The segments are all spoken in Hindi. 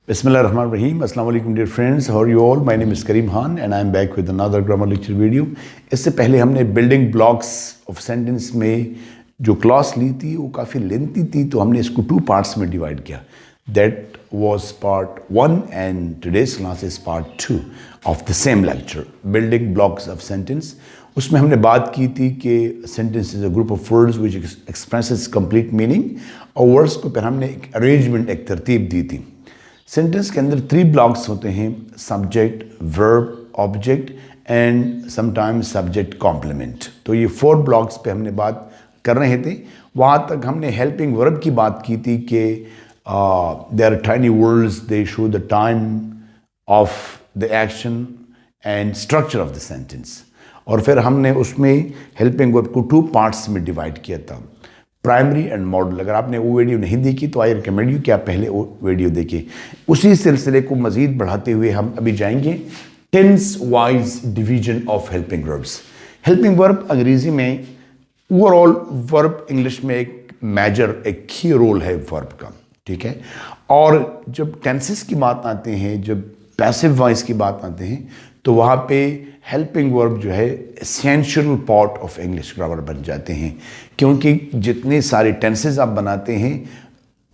Bismillahirrahmanirrahim. Assalamu alaikum dear friends. How are you all? My name is Karim Khan and I am back with another grammar lecture video. इससे पहले हमने building blocks of sentence में जो क्लास ली थी वो काफ़ी लेंथी थी, तो हमने इसको 2 पार्ट्स में डिवाइड किया. That was part 1 and today's class is part 2 of the same lecture, building blocks of sentence. उसमें हमने बात की थी कि sentence is a group of words which expresses complete meaning, और words को फिर हमने एक arrangement, एक तरतीब दी थी. सेंटेंस के अंदर 3 ब्लॉक्स होते हैं: subject, verb, object and sometimes subject complement. तो ये 4 ब्लॉक्स पे हमने बात कर रहे थे. वहाँ तक हमने हेल्पिंग वर्ब की बात की थी कि they are tiny words, they show the time of the action and structure of the sentence. और फिर हमने उसमें हेल्पिंग वर्ब को 2 पार्ट्स में डिवाइड किया था, प्राइमरी एंड मॉडल. अगर आपने वो वीडियो नहीं देखी तो आई रिकमेंड यू कि आप पहले वो वीडियो देखें. उसी सिलसिले को मज़ीद बढ़ाते हुए हम अभी जाएंगे tense wise division of helping verbs. Helping verb अंग्रेज़ी में ओवरऑल वर्ब, इंग्लिश में एक मेजर, एक की रोल है वर्ब का, ठीक है. और जब टेंसेस की बात आते हैं, जब पैसिव वॉइस की बात आते हैं, तो वहाँ पे हेल्पिंग वर्ब जो है essential part of English grammar बन जाते हैं, क्योंकि जितने सारे टेंसेस आप बनाते हैं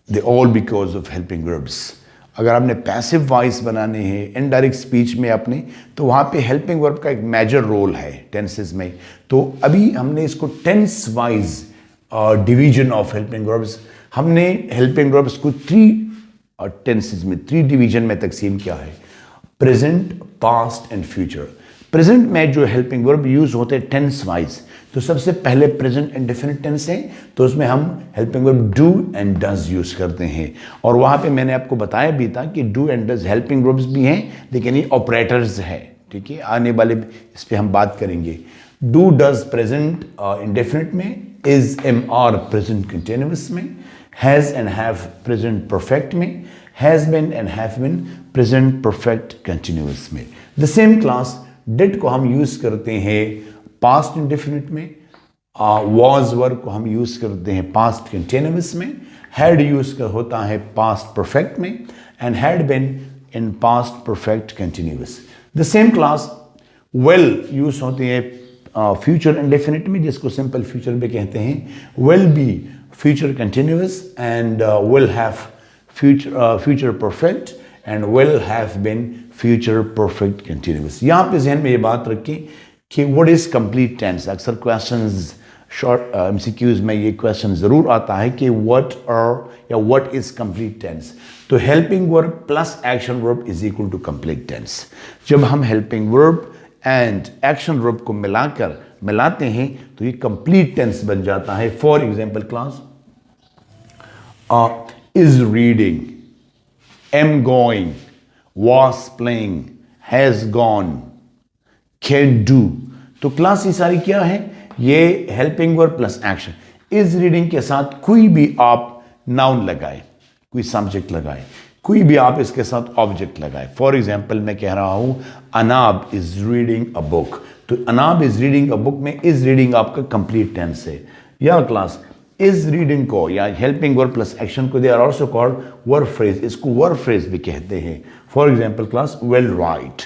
they all because of helping verbs. अगर आपने पैसिव वॉइस बनाने हैं इनडायरेक्ट स्पीच में अपने, तो वहाँ पे हेल्पिंग वर्ब का एक मेजर रोल है टेंसेस में. तो अभी हमने इसको tense wise division of helping verbs, हमने हेल्पिंग वर्ब्स को 3 टेंसेस में, 3 डिवीजन में तकसीम किया है: present, past and future. Present में जो हेल्पिंग वर्ब यूज होते हैं टेंस वाइज, तो सबसे पहले प्रेजेंट इंडेफिनिट टेंस है, तो उसमें हम helping verb do and does use करते हैं. और वहाँ पे मैंने आपको बताया भी था कि do and does helping verbs भी हैं, लेकिन ये ऑपरेटर्स है, ठीक है. आने वाले इस पे हम बात करेंगे. डू डज प्रेजेंट इंडेफिनिट में, is am are present continuous में, has and have present perfect में, has been and have been present perfect continuous में. द सेम क्लास डिड को हम यूज करते हैं पास्ट इंडेफिनिट में, वाज वर्ब को हम यूज करते हैं पास्ट कंटिन्यूअस में, हैड यूज होता है पास्ट परफेक्ट में, and had been in past perfect continuous. The same class will use होती है फ्यूचर इंडेफिनिट में, जिसको सिंपल फ्यूचर भी कहते हैं. Will be future continuous and will have future perfect and will have been future perfect continuous. यहाँ पे जहन में ये बात रखें कि व्हाट इज कंप्लीट टेंस. अक्सर क्वेश्चंस, शॉर्ट एमसीक्यूज में ये क्वेश्चन ज़रूर आता है कि व्हाट और या व्हाट इज कंप्लीट टेंस. तो helping verb plus action verb is equal to complete tense. जब हम helping verb and action verb को मिलाते हैं तो ये कंप्लीट टेंस बन जाता है. For example class, is reading, am going, was playing, has gone, can do. तो क्लास ये सारी क्या है? ये helping verb plus action. Is reading के साथ कोई भी आप नाउन लगाए, कोई सब्जेक्ट लगाए, कोई भी आप इसके साथ ऑब्जेक्ट लगाए. फॉर एग्जाम्पल मैं कह रहा हूं अनाब इज रीडिंग अ बुक, तो अनाब इज रीडिंग अ बुक में इज रीडिंग आपका कंप्लीट टेंस है. या क्लास इज रीडिंग को या हेल्पिंग वर्ब प्लस एक्शन को they are also called verb phrase, इसको वर्ब फ्रेज भी कहते हैं. For example class will write.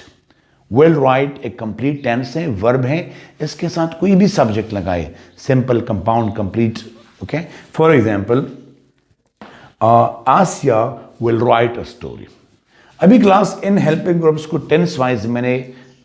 Will write एक कंप्लीट टेंस है, वर्ब है, इसके साथ कोई भी सब्जेक्ट लगाए, simple, compound, complete. Okay. For example Asiya will write a story. अभी क्लास इन हेल्पिंग वर्ब्स को टेंस वाइज मैंने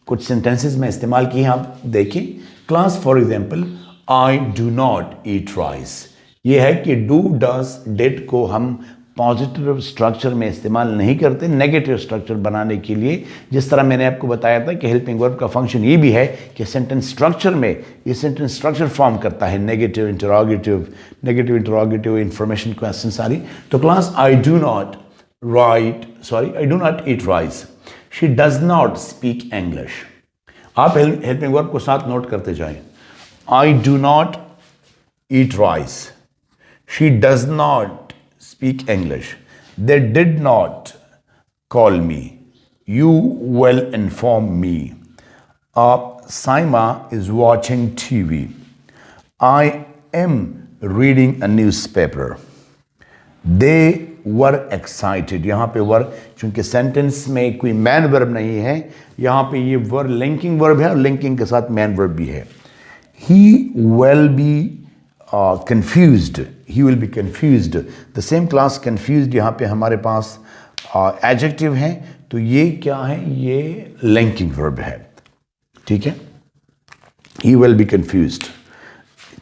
कुछ सेंटेंसेस में इस्तेमाल किए हैं, आप देखें. Class for example I do not eat rice. ये है कि डू डज डिड को हम पॉजिटिव स्ट्रक्चर में इस्तेमाल नहीं करते, नेगेटिव स्ट्रक्चर बनाने के लिए. जिस तरह मैंने आपको बताया था कि हेल्पिंग वर्ब का फंक्शन ये भी है कि सेंटेंस स्ट्रक्चर में ये सेंटेंस स्ट्रक्चर फॉर्म करता है, नेगेटिव इंटरोगेटिव, इंफॉर्मेशन, क्वेश्चन सारी. तो class I do not eat rice. She does not speak English. आप हेल्पिंग वर्ब को साथ नोट करते जाएं. आई do not eat rice. She does not speak English. They did not call me. You will inform me. Saima is watching TV. I am reading a newspaper. They were excited. यहाँ पे वर, चूंकि सेंटेंस में कोई मैन वर्ब नहीं है, यहाँ पे ये वर लिंकिंग वर्ब है और लिंकिंग के साथ मैन वर्ब भी है। He will be confused, he will be confused। the same class confused यहाँ पे हमारे पास adjective है, तो ये क्या है, ये linking verb है, ठीक है। he will be confused।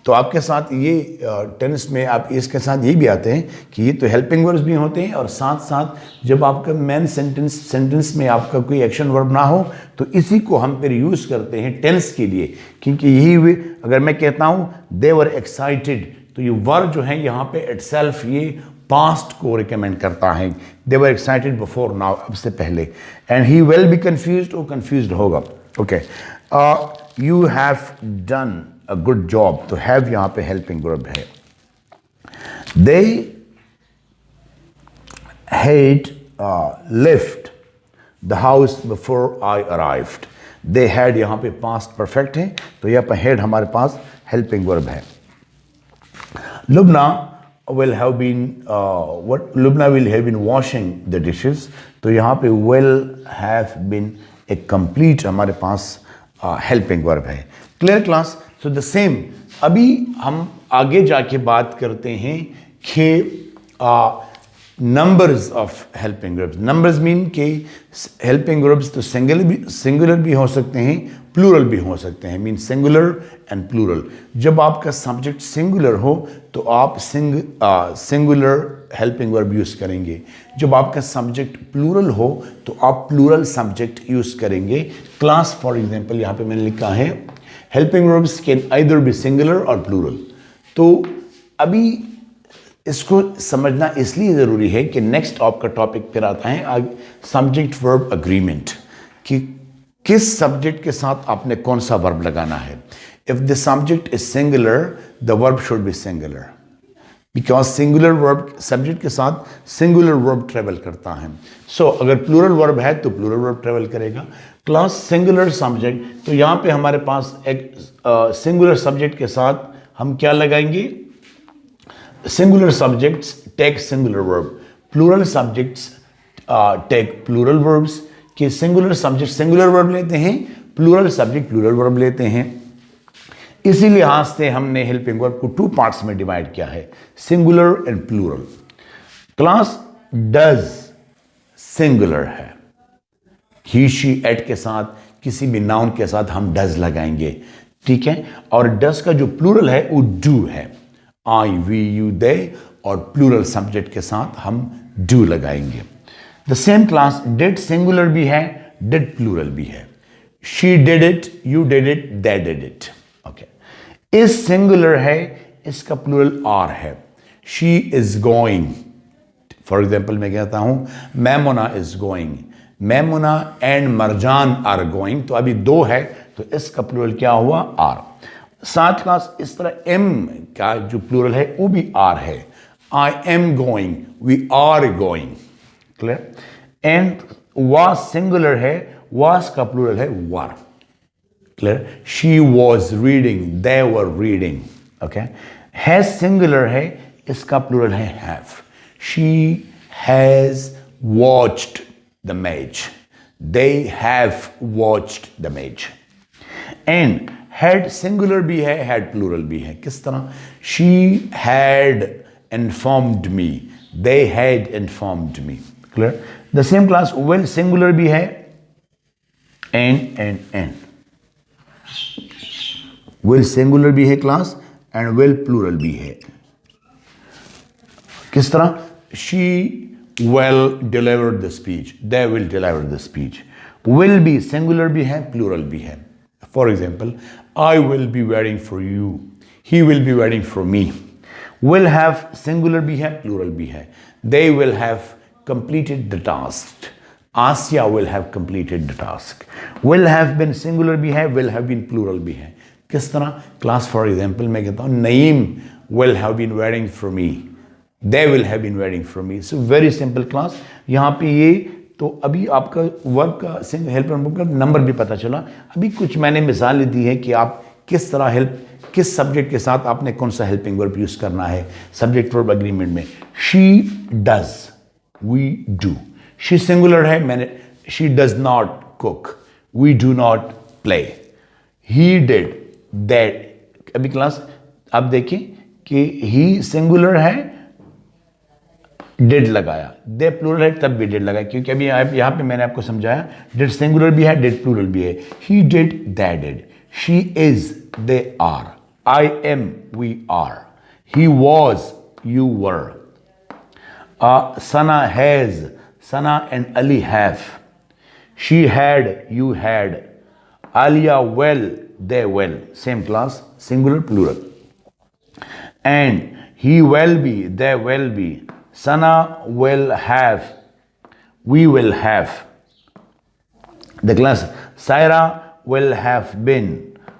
तो आपके साथ ये टेंस में आप इसके साथ ये भी आते हैं कि ये तो हेल्पिंग वर्ब्स भी होते हैं, और साथ साथ जब आपका मेन सेंटेंस में आपका कोई एक्शन वर्ब ना हो तो इसी को हम फिर यूज़ करते हैं टेंस के लिए, क्योंकि यही वे, अगर मैं कहता हूँ दे वर एक्साइटेड, तो ये वर्ब जो है यहाँ पे इटसेल्फ ये पास्ट को रिकमेंड करता है। दे वर एक्साइटेड बिफोर नाउ, अब से पहले। And he will be confused, वो कन्फ्यूज्ड होगा। Okay, you have done a good job, तो have यहाँ पे helping verb है। They had left the house before I arrived। they had यहाँ पे past perfect है, तो यहाँ पे had हमारे पास helping verb है। Lubna will have been Lubna will have been washing the dishes, तो यहाँ पे will have been एक complete हमारे पास helping verb है। Clear class? So the same, अभी हम आगे जाके बात करते हैं कि numbers of helping verbs. Numbers mean कि हेल्पिंग वर्ब्स तो सिंगुलर भी हो सकते हैं, प्लूरल भी हो सकते हैं, मीन सिंगुलर एंड प्लूरल। जब आपका सब्जेक्ट सिंगुलर हो तो आप सिंगुलर हेल्पिंग वर्ब यूज़ करेंगे, जब आपका सब्जेक्ट प्लूरल हो तो आप प्लूरल सब्जेक्ट यूज़ करेंगे। क्लास फॉर एग्जांपल यहाँ पे मैंने लिखा है helping verbs can either B singular और प्लूरल। तो अभी इसको समझना इसलिए ज़रूरी है कि नेक्स्ट आपका टॉपिक फिर आता है सब्जेक्ट वर्ब अग्रीमेंट, कि किस सब्जेक्ट के साथ आपने कौन सा वर्ब लगाना है। If the subject is singular the verb should be singular, because singular verb subject के साथ सिंगुलर वर्ब ट्रेवल करता है। सो अगर प्लूरल वर्ब है तो प्लूरल वर्ब ट्रेवल करेगा। क्लास सिंगुलर सब्जेक्ट, तो यहाँ पे हमारे पास एक सिंगुलर सब्जेक्ट के साथ हम क्या लगाएंगे, singular subjects take singular verb, plural subjects take plural verbs. कि सिंगुलर सब्जेक्ट सिंगुलर वर्ब लेते हैं, प्लूरल सब्जेक्ट प्लूरल वर्ब लेते हैं। इसी लिहाज से हमने हेल्पिंग वर्ब को 2 पार्ट्स में डिवाइड किया है, singular and plural. Class does singular है, ही शी एट के साथ किसी भी नाउन के साथ हम डज लगाएंगे, ठीक है। और डज का जो प्लूरल है वो डू है, आई वी यू दे, और प्लूरल सब्जेक्ट के साथ हम डू लगाएंगे। The same class did singular भी है, डिड प्लूरल भी है। She did it, you did it, they did it. Okay, is singular है, इसका प्लूरल आर है। She is going, for example मैं कहता हूं Maimuna is going, Maimuna and Marjan are going, तो अभी 2 है तो इसका प्लूरल क्या हुआ, आर। साथ क्लास इस तरह एम का जो प्लूरल है वो भी आर है, I am going, we are going. Clear? And was singular है, वाज का प्लूरल है were. Clear? She was reading, they were reading. Okay, has singular है, इसका प्लूरल है have. She has watched the match, they have watched the match। and had singular भी है, had plural भी है। किस तरह, she had informed me, they had informed me। clear? the same class will singular भी है, and will singular भी है क्लास, and will plural भी है। किस तरह, she will deliver the speech, they will deliver the speech। will be singular भी है, plural भी है। for example, I will be waiting for you, he will be waiting for me। will have singular भी है, plural भी है। they will have completed the task, Asya will have completed the task। will have been singular भी है, will have been plural भी है। किस तरह, class for example मैं कहता हूँ Naeem will have been waiting for me, they will have been waiting for me। so very simple class। यहाँ पे ये तो अभी आपका वर्ब का हेल्पिंग वर्ब का नंबर भी पता चला। अभी कुछ मैंने मिसाल दी है कि आप किस तरह हेल्प, किस सब्जेक्ट के साथ आपने कौन सा हेल्पिंग वर्ब यूज करना है सब्जेक्ट वर्ब एग्रीमेंट में। She does, we do. She singular है, मैंने she does not cook, we do not play. He did, that. अभी क्लास आप देखें कि ही सिंगुलर है, डिड लगाया, दे प्लूरल है तब भी डिड लगाया, क्योंकि अभी यहां पे मैंने आपको समझाया डिड सिंगुलर भी है, डिड प्लूरल भी है। He did, they did. She is, they are. I am, we are. He was, you were. Sana has, Sana and Ali have. She had, you had. Aliya will, they will. Same class, singular plural. And he will be, they will be. Sana will have, we will have. The class, Saira will have been,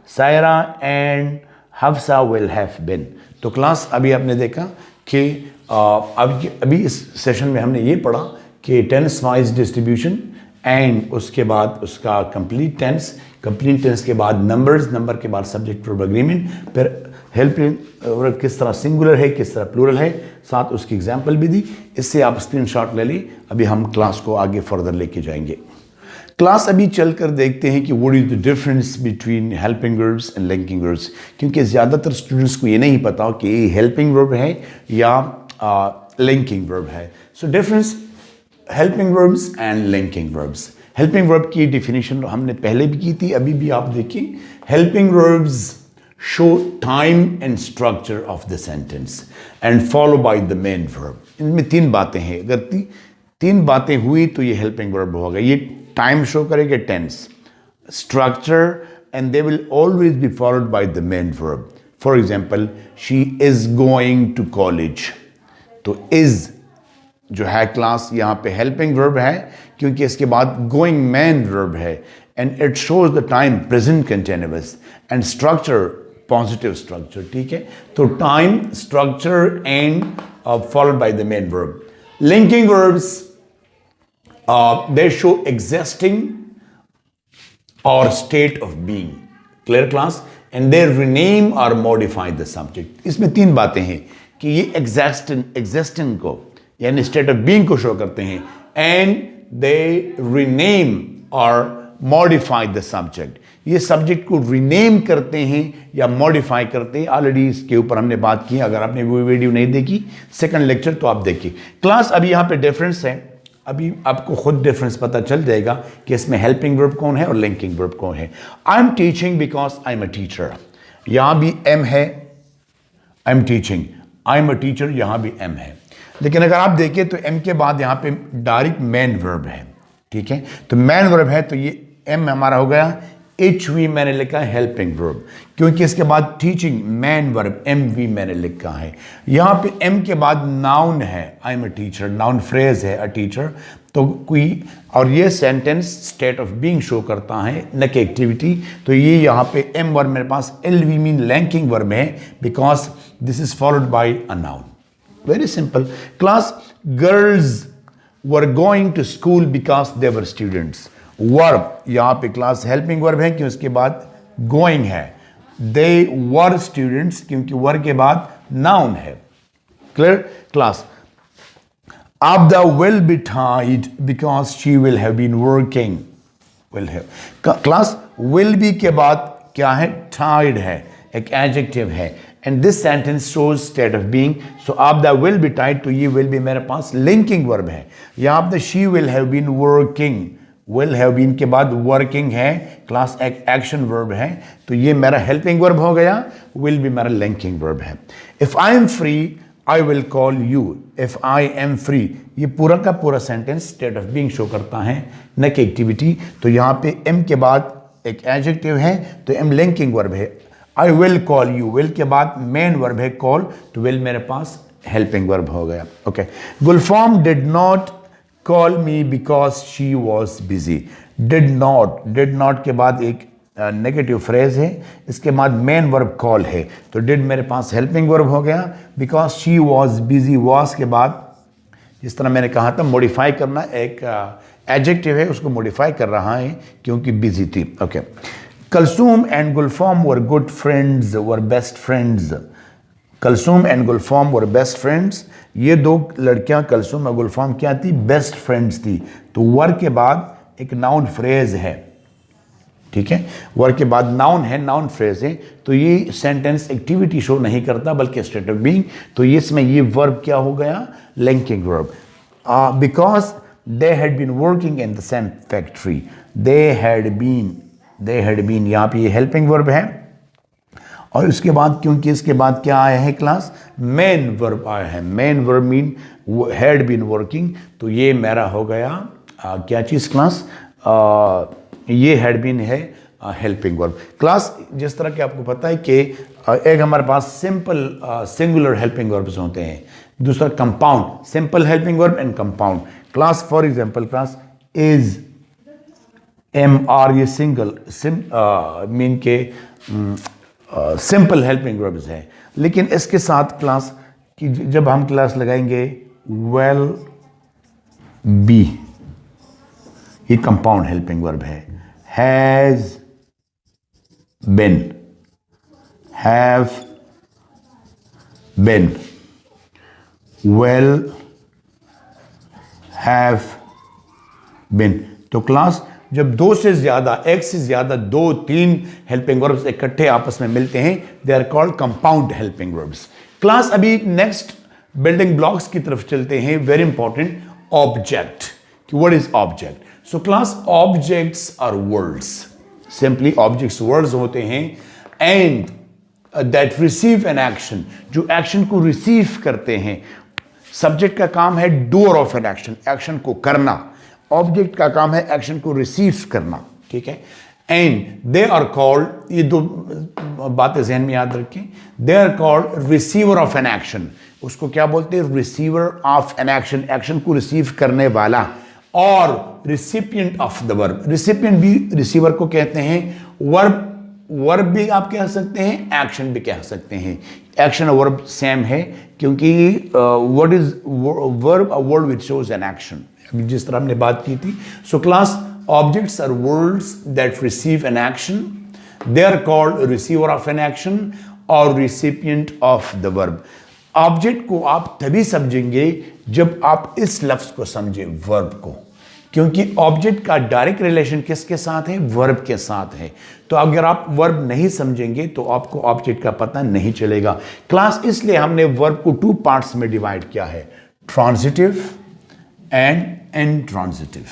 Saira and Hafsa will have been. तो क्लास अभी आपने देखा कि अभी इस सेशन में हमने ये पढ़ा कि टेंस वाइज डिस्ट्रीब्यूशन एंड उसके बाद उसका कंप्लीट टेंस के बाद नंबर्स, नंबर के बाद सब्जेक्ट वर्ब एग्रीमेंट, फिर हेल्पिंग वर्ब किस तरह सिंगुलर है, किस तरह प्लूरल है, साथ उसकी एग्जांपल भी दी। इससे आप स्क्रीनशॉट ले ली। अभी हम क्लास को आगे फर्दर लेके जाएंगे। क्लास अभी चलकर देखते हैं कि what is the difference between helping verbs and linking verbs, क्योंकि ज़्यादातर स्टूडेंट्स को ये नहीं पता कि ये हेल्पिंग वर्ब है या लिंकिंग वर्ब है। So difference helping verbs and linking verbs. Helping verb की डिफिनीशन हमने पहले भी की थी, अभी भी आप देखिए। Helping verbs show time and structure of the sentence and follow by the main verb. इनमें तीन बातें हैं, अगर तीन बातें हुई तो ये हेल्पिंग वर्ब होगा। ये टाइम शो करेगा, tense, structure, and they will always be followed by the main verb. For example, she is going to college, तो इज जो है क्लास यहाँ पे हेल्पिंग वर्ब है, क्योंकि इसके बाद गोइंग मेन वर्ब है, and it shows the time present continuous, and structure positive structure. ठीक है, तो time, structure and followed by the main verb. Linking verbs they show existing और state of being. Clear class? And they rename और मॉडिफाई द सब्जेक्ट। इसमें तीन बातें हैं कि ये एग्जिस्टिंग को यानी स्टेट ऑफ बीइंग को शो करते हैं, एंड दे रीनेम और मॉडिफाई द सब्जेक्ट। ये सब्जेक्ट को रीनेम करते हैं या मॉडिफाई करते हैं। ऑलरेडी इसके ऊपर हमने बात की, अगर आपने वो वीडियो नहीं देखी सेकंड लेक्चर तो आप देखिए। क्लास अभी यहाँ पे डिफरेंस है, अभी आपको खुद डिफरेंस पता चल जाएगा कि इसमें हेल्पिंग वर्ब कौन है और लिंकिंग वर्ब कौन है। I am teaching because I am a teacher, यहाँ भी एम है, I am teaching, I am a teacher, यहाँ भी एम है। लेकिन अगर आप देखें तो एम के बाद यहाँ पे डायरेक्ट मेन वर्ब है। ठीक है, तो मेन वर्ब है तो ये एम हमारा हो गया। एच वी मैंने लिखा है हेल्पिंग वर्ब, क्योंकि इसके बाद teaching main verb, am we मैंने लिखा है। यहाँ पे एम के बाद नाउन है, I am a teacher, noun phrase है अ टीचर, तो कोई और ये sentence state of being show करता है न कि एक्टिविटी। तो ये यहाँ पे एम वर्ब मेरे पास L V mean linking verb है, because this is followed by a noun. Very simple. Class, girls were going to school because they were students. Verb यहाँ पे क्लास हेल्पिंग वर्ब है कि उसके बाद गोइंग है। दे वर स्टूडेंट्स, क्योंकि वर के बाद नाउन है। Clear class? Abda will be tied because she will have been working. Will have class, will be के बाद क्या है? tied है, एक एडजेक्टिव है, and this sentence shows state of being. So Abda will be tied, तो ये will be मेरे पास linking verb है। यहाँ पे she will have been working, will have been के बाद working है, क्लास एक एक्शन वर्ब है, तो ये मेरा हेल्पिंग वर्ब हो गया, will be मेरा linking वर्ब है। If I am free, I will call you. If I am free, ये पूरा का पूरा sentence state of being show करता है न कि एक्टिविटी। तो यहाँ पे m के बाद एक एडजेक्टिव है, तो m लिंकिंग वर्ब है। I will call you, will के बाद मेन वर्ब है call, तो will मेरे पास हेल्पिंग वर्ब हो गया। Okay, Gulfam did not call me because she was busy. did not के बाद एक नेगेटिव फ्रेज है, इसके बाद मेन वर्ब कॉल है, तो डिड मेरे पास हेल्पिंग वर्ब हो गया, because she was busy. Was के बाद जिस तरह मैंने कहा था मॉडिफाई करना, एक एडजेक्टिव है उसको मॉडिफाई कर रहा है क्योंकि बिजी थी। Okay, Kulsum and Gulfam were good friends, were best friends. Kulsum and Gulfam were best friends. ये दो लड़कियां कलसुम और गुलफाम क्या थी? बेस्ट फ्रेंड्स थी। तो वर के बाद एक नाउन फ्रेज है, ठीक है, वर के बाद नाउन है, नाउन फ्रेज है, तो ये सेंटेंस एक्टिविटी शो नहीं करता बल्कि स्टेट ऑफ बीइंग। तो इसमें ये वर्ब क्या हो गया? Linking verb. Because they had been working in the same factory, they had been, यहाँ पे ये हेल्पिंग वर्ब है। और उसके बाद, क्योंकि इसके बाद क्या आया है क्लास? मेन वर्ब आया है। Main verb mean had been working, तो ये मेरा हो गया क्या चीज़ क्लास? ये हैड बीन है हेल्पिंग वर्ब। क्लास जिस तरह कि आपको पता है कि एक हमारे पास सिंपल सिंगुलर हेल्पिंग वर्ब्स होते हैं, दूसरा compound, simple helping verb and compound. Class for example class is, am are, ये सिंगल मीन के सिंपल हेल्पिंग वर्ब्स है। लेकिन इसके साथ क्लास की जब हम क्लास लगाएंगे वेल बी, ये कंपाउंड हेल्पिंग वर्ब है। Has been, have been, well have been. तो क्लास जब दो से ज्यादा, एक से ज्यादा, दो तीन हेल्पिंग वर्ब्स इकट्ठे आपस में मिलते हैं, they are called compound helping verbs. Class अभी नेक्स्ट बिल्डिंग ब्लॉक्स की तरफ चलते हैं। Very important, object. What is object? So class objects are words, simply objects words होते हैं, and that receive an action, जो एक्शन को रिसीव करते हैं। सब्जेक्ट का काम है doer of an action, action को करना। ऑब्जेक्ट का काम है एक्शन को रिसीव करना, ठीक है। एंड दे आर कॉल्ड, ये दो बातें जहन में याद रखें, they are called receiver of an action. उसको क्या बोलते हैं? Receiver of an action, action को रिसीव करने वाला। और recipient of the verb, recipient भी रिसीवर को कहते हैं। वर्ब भी आप कह सकते हैं, एक्शन भी कह सकते हैं। एक्शन और वर्ब सेम है, क्योंकि what is verb? A word which shows an action, जिस तरह हमने बात की थी। So class objects are words that receive an action, they are called receiver of an action और recipient of the verb. Object को आप तभी समझेंगे जब आप इस लफ्ज को समझें, वर्ब को, क्योंकि ऑब्जेक्ट का डायरेक्ट रिलेशन किसके साथ है? वर्ब के साथ है। तो अगर आप वर्ब नहीं समझेंगे तो आपको ऑब्जेक्ट का पता नहीं चलेगा। क्लास इसलिए हमने वर्ब को टू पार्ट्स में डिवाइड किया है, transitive and intransitive.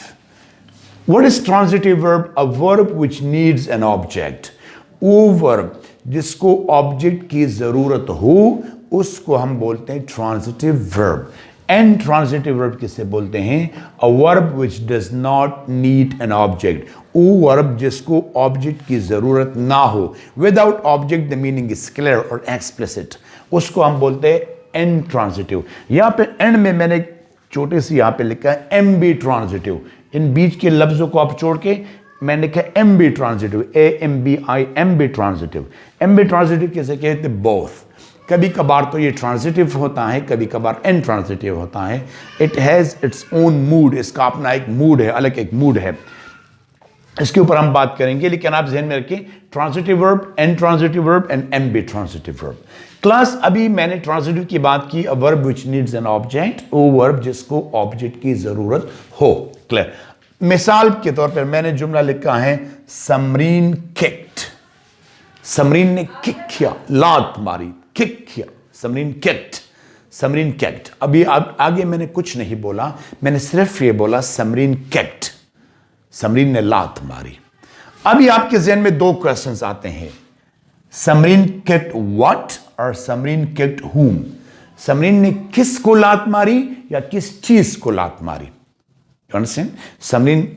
What is transitive verb? A verb which needs an object. वो verb जिसको ऑब्जेक्ट की जरूरत हो उसको हम बोलते हैं ट्रांजिटिव वर्ब। intransitive verb किसे बोलते हैं? A verb which does not need an object. वो verb जिसको ऑब्जेक्ट की जरूरत ना हो। Without object the meaning is clear or explicit. उसको हम बोलते हैं intransitive। यहाँ पे end में मैंने छोटे से यहां पे लिखा है एम बी ट्रांजिटिव। इन बीच के लफ्जों को आप छोड़ के मैंने लिखा ambitransitive, AMBI, ambitransitive. Ambitransitive कैसे कहते? बोथ। कभी कभार तो ये ट्रांजिटिव होता है, कभी कभार इनट्रांजिटिव होता है। It has its own mood, इसका अपना एक मूड है, अलग एक मूड है। इसके ऊपर हम बात करेंगे, लेकिन आप ध्यान में रखें transitive verb, intransitive verb and ambitransitive verb. Class अभी मैंने ट्रांजिटिव की बात की, a verb which needs an object, वो वर्ब जिसको ऑब्जेक्ट की जरूरत हो। क्लियर? मिसाल के तौर पर मैंने जुमला लिखा है समरीन किक्ड, समरीन ने किक किया, लात मारी, किक किया, समरीन किक्ड, समरीन किक्ड। अभी आगे मैंने कुछ नहीं बोला, मैंने सिर्फ ये बोला समरीन किक्ड, समरीन ने लात मारी। अभी आपके जहन में दो क्वेश्चंस आते हैं, समरीन किक्ड व्हाट और समरीन किक्ड whom? समरीन ने किसको लात मारी या किस चीज को लात मारी? You understand? समरीन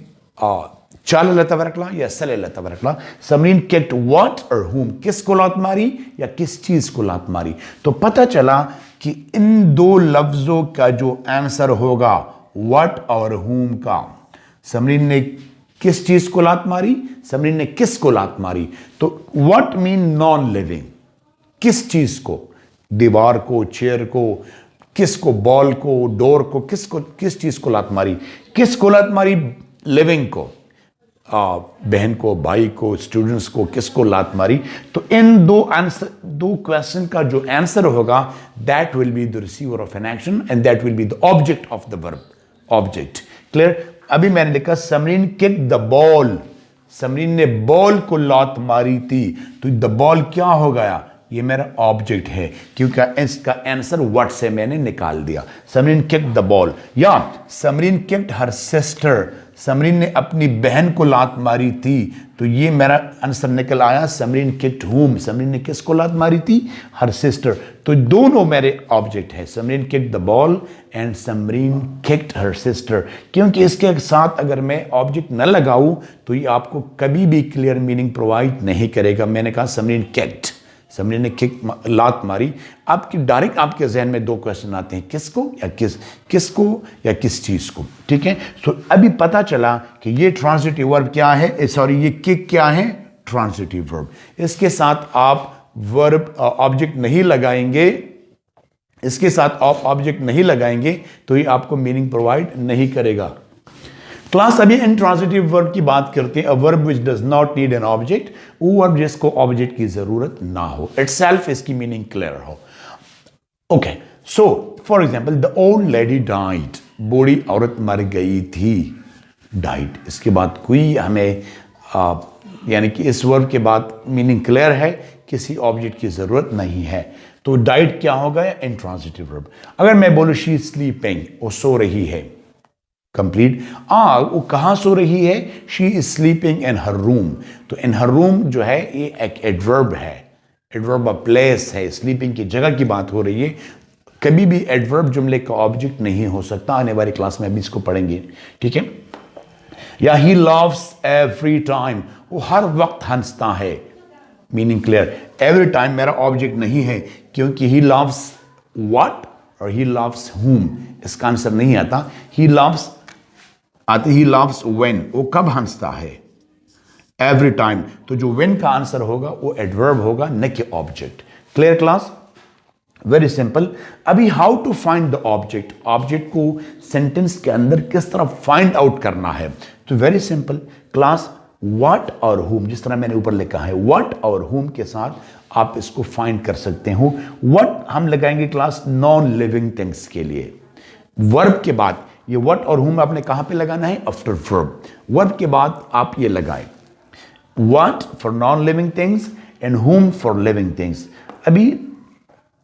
चाल तबरकला या सल तबरकला। समरीन किक्ड व्हाट और whom? किसको लात मारी या किस चीज को लात मारी? तो पता चला कि इन दो लफ्जों का जो आंसर होगा व्हाट और whom का, समरीन ने किस चीज को लात मारी, समरीन ने किस को लात मारी। तो व्हाट मीन नॉन लिविंग, किस चीज को? दीवार को, चेयर को, किसको? बॉल को, डोर को, किसको? किस चीज को लात मारी? किस को लात मारी? लिविंग को। बहन को, भाई को, स्टूडेंट्स को, किसको लात मारी। तो इन दो क्वेश्चन का जो आंसर होगा that will be the receiver of an action and that will be the object of the verb. Object clear. अभी मैंने लिखा Samreen kick the ball, Samreen ने बॉल को लात मारी थी, तो द बॉल क्या हो गया, ये मेरा ऑब्जेक्ट है क्योंकि इसका आंसर व्हाट से मैंने निकाल दिया। समरीन किक्ड द बॉल, या Samreen kicked her sister, Samreen ने अपनी बहन को लात मारी थी, तो ये मेरा आंसर निकल आया समरीन किक्ड हुम, समरीन ने किसको लात मारी थी, हर सिस्टर। तो दोनों मेरे ऑब्जेक्ट है, Samreen kicked the ball and Samreen kicked her sister. क्योंकि इसके साथ अगर मैं ऑब्जेक्ट न लगाऊं तो ये आपको कभी भी क्लियर मीनिंग प्रोवाइड नहीं करेगा। मैंने कहा समरीन किक्ड, समरीन ने किक लात मारी। आपकी डायरेक्ट आपके जहन में दो क्वेश्चन आते हैं, किसको या किसको या किस चीज को, ठीक है। सो अभी पता चला कि ये ट्रांजिटिव वर्ब क्या है, सॉरी ये किक क्या है, ट्रांजिटिव वर्ब। इसके साथ आप वर्ब ऑब्जेक्ट नहीं लगाएंगे, इसके साथ आप ऑब्जेक्ट नहीं लगाएंगे तो ये आपको मीनिंग प्रोवाइड नहीं करेगा। क्लास अभी इंट्रांजिटिव वर्ब की बात करते हैं। A verb which does not need an object, वो वर्ब जिसको ऑब्जेक्ट की जरूरत ना हो, इटसेल्फ इसकी मीनिंग क्लियर हो। Okay, so for example the old lady died, बूढ़ी औरत मर गई थी, डाइड। इसके बाद कोई हमें यानी कि इस वर्ब के बाद मीनिंग क्लियर है, किसी ऑब्जेक्ट की जरूरत नहीं है। तो डाइड क्या हो गया, इंट्रांजिटिव वर्ब। अगर मैं बोलूं शी इज स्लीपिंग, वो सो रही है, कंप्लीट। वो कहां सो रही है, she is sleeping in her room. तो इन हर रूम जो है ये एक एडवर्ब है, एडवर्ब ऑफ प्लेस है, स्लीपिंग की जगह की बात हो रही है। कभी भी एडवर्ब जुमले का ऑब्जेक्ट नहीं हो सकता, आने वाली क्लास में अभी इसको पढ़ेंगे, ठीक है। या ही लव्स एवरी टाइम, वो हर वक्त हंसता है, मीनिंग क्लियर। एवरी टाइम मेरा ऑब्जेक्ट नहीं है क्योंकि ही लव्स व्हाट और ही लव्स whom, इसका आंसर नहीं आता। ही लव्स आते, ही लव्स when, वो कब हंसता है, एवरी टाइम। तो जो when का आंसर होगा वो एडवर्ब होगा, न कि object. Clear class, very simple. अभी how to find the object, object को सेंटेंस के अंदर किस तरह फाइंड आउट करना है। तो वेरी सिंपल क्लास, व्हाट और whom, जिस तरह मैंने ऊपर लिखा है व्हाट और whom के साथ आप इसको फाइंड कर सकते हो। व्हाट हम लगाएंगे क्लास नॉन लिविंग थिंग्स के लिए, वर्ब के बाद। ये व्हाट और whom आपने कहां पे लगाना है, आफ्टर वर्ब। वर्ब के बाद आप ये लगाएं, what for non living things and whom for living things. अभी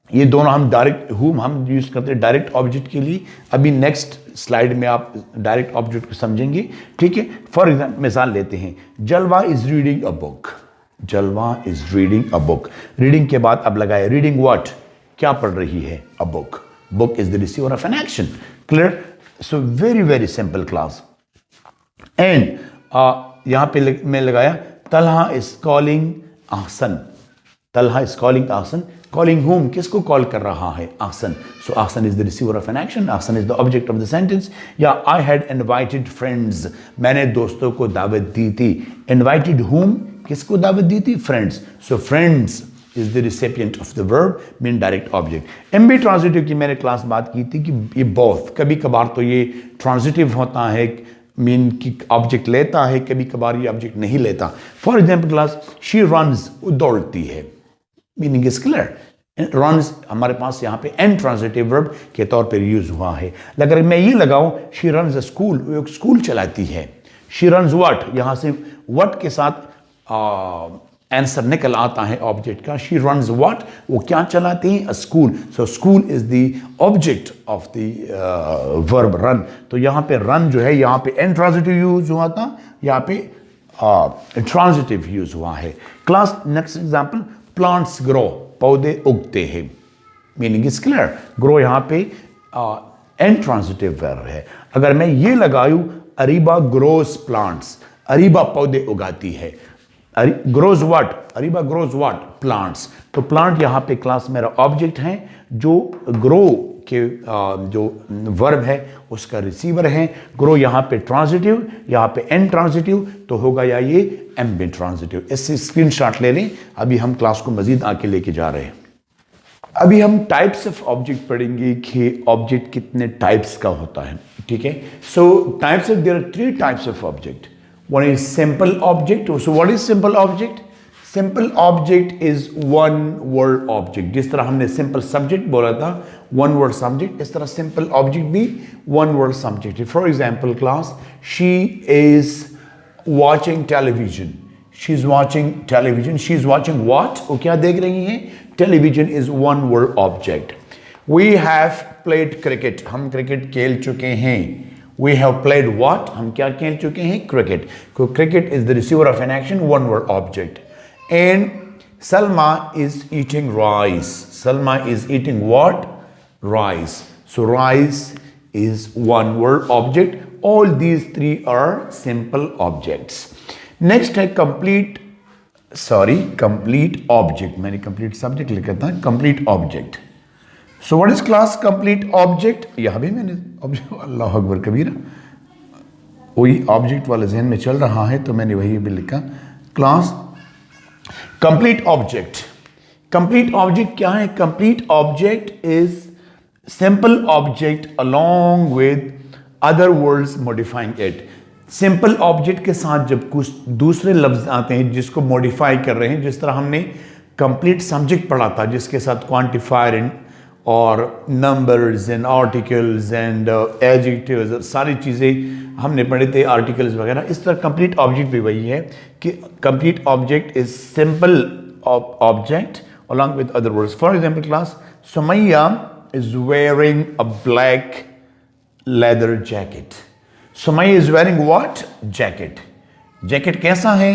ये दोनों हम डायरेक्ट, whom हम यूज करते हैं डायरेक्ट ऑब्जेक्ट के लिए। अभी नेक्स्ट स्लाइड में आप डायरेक्ट ऑब्जेक्ट को समझेंगे, ठीक है। फॉर एग्जाम्पल मिसाल लेते हैं, जलवा इज रीडिंग अ बुक, जलवा is reading a book. Reading के बाद अब लगाए रीडिंग व्हाट, क्या पढ़ रही है, a book. Book is the receiver of an action. Clear, so very very simple class. And यहां पे मैं लगाया Talha is calling ahsan, Talha is calling ahsan। Calling whom, किसको कॉल कर रहा है, ahsan। So ahsan is the receiver of an action, ahsan is the object of the sentence. या आई हैड इनवाइटेड फ्रेंड्स, मैंने दोस्तों को दावत दी थी। इनवाइटेड whom, किसको दावत दी थी, friends. So friends is the recipient of the verb, mean direct object. MB transitive की मैंने क्लास बात की थी कि ये बोथ, कभी कभार तो ये ट्रांजिटिव होता है, मीन की ऑब्जेक्ट लेता है, कभी कभार ये ऑब्जेक्ट नहीं लेता। For example class, she runs, वो दौड़ती है, मीनिंग इज क्लियर। रन्स हमारे पास यहाँ पे एन ट्रांजिटिव वर्ब के तौर पर यूज हुआ है। अगर मैं ये लगाऊं, शी रन्स अ स्कूल, वो एक स्कूल चलाती है। शी रन्स व्हाट, यहाँ से व्हाट के साथ आंसर निकल आता है ऑब्जेक्ट का। शी रन्स व्हाट, वो क्या चलाती है, अ school. So school is the object of the verb run. तो यहाँ पे रन जो है, यहाँ पे एन ट्रांजिटिव यूज हुआ था, यहाँ पे ट्रांजिटिव यूज हुआ है। Class next example, plants grow, पौधे उगते हैं, मीनिंग इज क्लियर। ग्रो यहाँ पे एन ट्रांजिटिव वर्ब है। अगर मैं ये लगाऊं, अरीबा ग्रोस प्लांट्स, अरीबा पौधे उगाती है। Grows what, Areeba grows what, plants. तो प्लांट यहाँ पे क्लास मेरा ऑब्जेक्ट है, जो ग्रो के जो वर्ब है उसका रिसीवर है। ग्रो यहाँ पे ट्रांजिटिव, यहाँ पे एन ट्रांजिटिव, तो होगा या ये एम बी ट्रांजिटिव। इससे स्क्रीनशॉट ले लें, अभी हम क्लास को मजीद आगे लेके जा रहे हैं। अभी हम टाइप्स ऑफ ऑब्जेक्ट पढ़ेंगे कि ऑब्जेक्ट कितने टाइप्स का होता है, ठीक है। So types of, there are 3 types of object. one is simple object. So what is simple object? Simple object is one word object. जिस तरह हमने simple subject बोला था, one word subject, इस तरह simple object भी one word subject. For example, class, she is watching television. She's watching television. She's watching what? वो क्या देख रही हैं? Television is one word object. We have played cricket. हम cricket खेल चुके हैं. We have played what? हम क्या खेल चुके हैं? Cricket. So cricket is the receiver of an action, one word object. And Salma is eating rice. Salma is eating what? Rice. So rice is one word object. All these three are simple objects. Next है complete object. मैंने complete subject लिखा था, complete object. So what is class complete object? यहाँ भी मैंने object, अल्लाह अकबर कबीरा, वही object वाला ज़हन में चल रहा है तो मैंने वही भी लिखा class complete object. Complete object क्या है? Complete object is simple object along with other words modifying it. Simple object के साथ जब कुछ दूसरे लफ्ज आते हैं जिसको modify कर रहे हैं, जिस तरह हमने complete subject पढ़ा था जिसके साथ quantifier और numbers and articles and adjectives, सारी चीज़ें हमने पढ़े थे, articles वगैरह. इस तरह complete object भी वही है कि complete object is simple object along with other words. For example, class, Sumayya is wearing a black leather jacket. Sumayya is wearing what? Jacket. Jacket कैसा है?